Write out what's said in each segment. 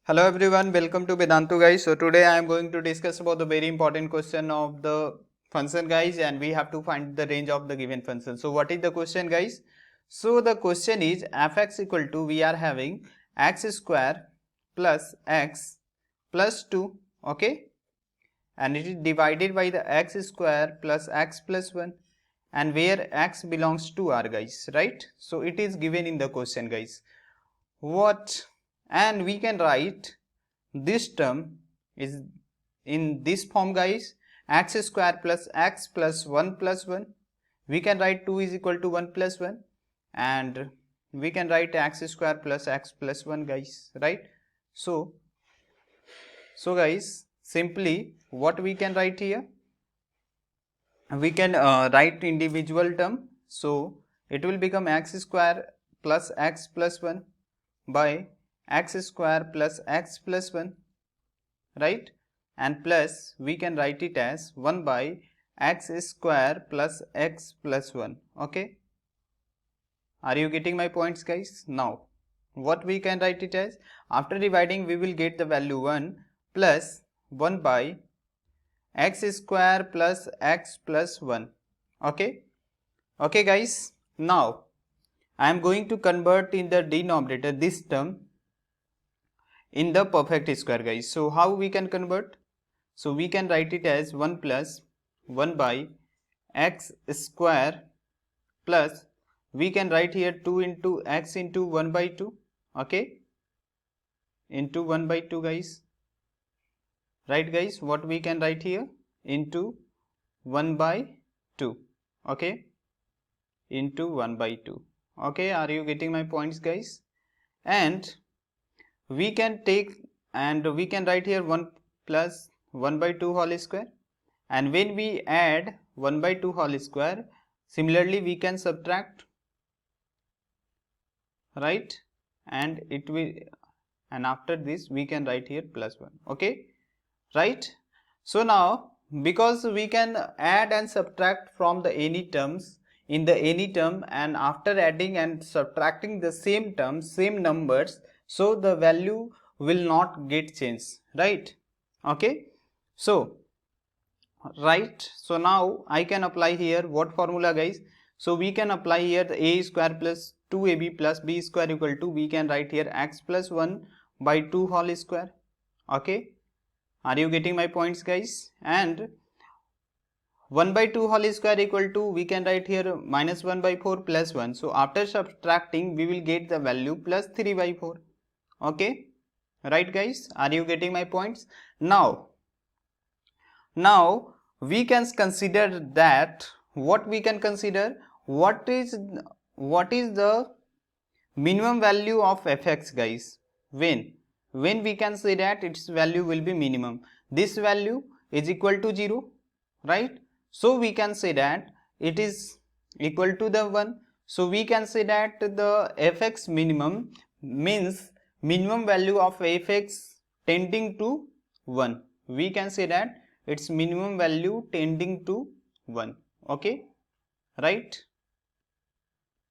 Hello everyone, welcome to Vedantu guys. So today I am going to discuss about the very important question of the function guys, and we have to find the range of the given function. So what is the question guys? So the question is fx equal to, we are having x square plus x plus 2, okay, and it is divided by the x square plus x plus 1, and where x belongs to r guys, right? So it is given in the question guys. What? And we can write this term is in this form guys, x square plus x plus 1 plus 1. We can write 2 is equal to 1 plus 1, and we can write x square plus x plus 1 guys, right? So guys, simply what we can write here, we can write individual term. So it will become x square plus x plus 1 by x square plus x plus 1, right? And plus we can write it as 1 by x square plus x plus 1, okay? Are you getting my points guys? Now what we can write it as, after dividing we will get the value 1 plus 1 by x square plus x plus 1, okay? Okay guys, now I am going to convert in the denominator this term in the perfect square guys. So how we can convert? So we can write it as 1 plus 1 by x square plus, we can write here 2 into x into 1 by 2, okay, into 1 by 2 guys, right guys? What we can write here, into 1 by 2, okay, into 1 by 2, okay? Are you getting my points guys? And we can take and we can write here 1 plus 1 by 2 whole square, and when we add 1 by 2 whole square, similarly we can subtract, right? And it will, and after this we can write here plus 1, okay, right? So now because we can add and subtract from the any terms in the any term, and after adding and subtracting the same terms, same numbers, so the value will not get changed, right? Okay, so right, so now I can apply here what formula guys? So we can apply here the a square plus 2ab plus b square equal to, we can write here x plus 1 by 2 whole square, okay? Are you getting my points guys? And 1 by 2 whole square equal to, we can write here minus 1 by 4 plus 1. So after subtracting we will get the value plus 3 by 4, okay, right guys? Are you getting my points? Now we can consider that, what we can consider, what is the minimum value of fx guys? When we can say that its value will be minimum, this value is equal to 0, right? So we can say that it is equal to the 1. So we can say that the fx minimum means minimum value of fx tending to 1. We can say that its minimum value tending to 1, okay, right?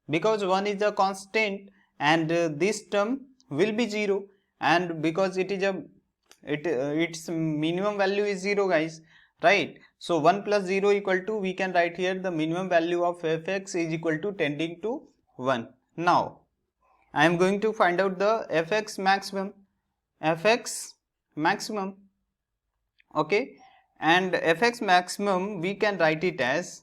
Because 1 is a constant, and this term will be 0, and because it is a its minimum value is 0 guys, right? So 1 plus 0 equal to, we can write here the minimum value of fx is equal to tending to 1. Now I am going to find out the fx maximum, okay, and fx maximum we can write it as,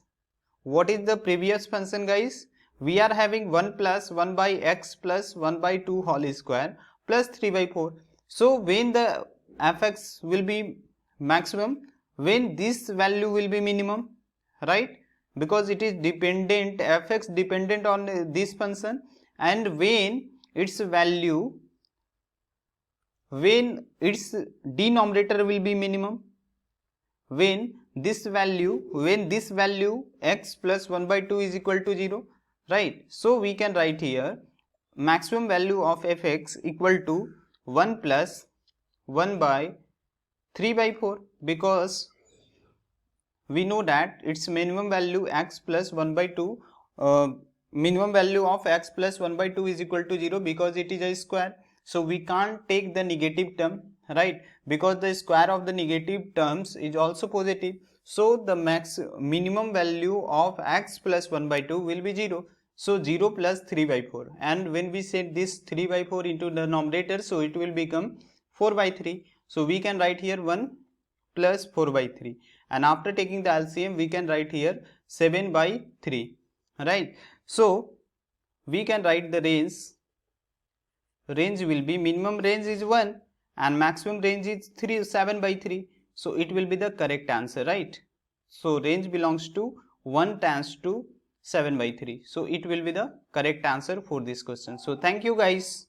what is the previous function guys? We are having 1 plus 1 by x plus 1 by 2 whole square plus 3 by 4. So when the fx will be maximum, when this value will be minimum, right? Because it is dependent, fx dependent on this function, and when its value, when its denominator will be minimum, when this value x plus 1 by 2 is equal to 0, right? So we can write here maximum value of fx equal to 1 plus 1 by 3 by 4, because we know that its minimum value x plus 1 by 2, minimum value of x plus 1 by 2 is equal to 0, because it is a square. so we can't take the negative term, right? Because the square of the negative terms is also positive. So the minimum value of x plus 1 by 2 will be 0. So 0 plus 3 by 4, and when we set this 3 by 4 into the numerator, so it will become 4 by 3. So we can write here 1 plus 4 by 3, and after taking the LCM we can write here 7 by 3, right? So we can write the range will be, minimum range is 1 and maximum range is 7 by 3, so it will be the correct answer, right? So range belongs to 1 tends to 7 by 3, so it will be the correct answer for this question. So thank you guys.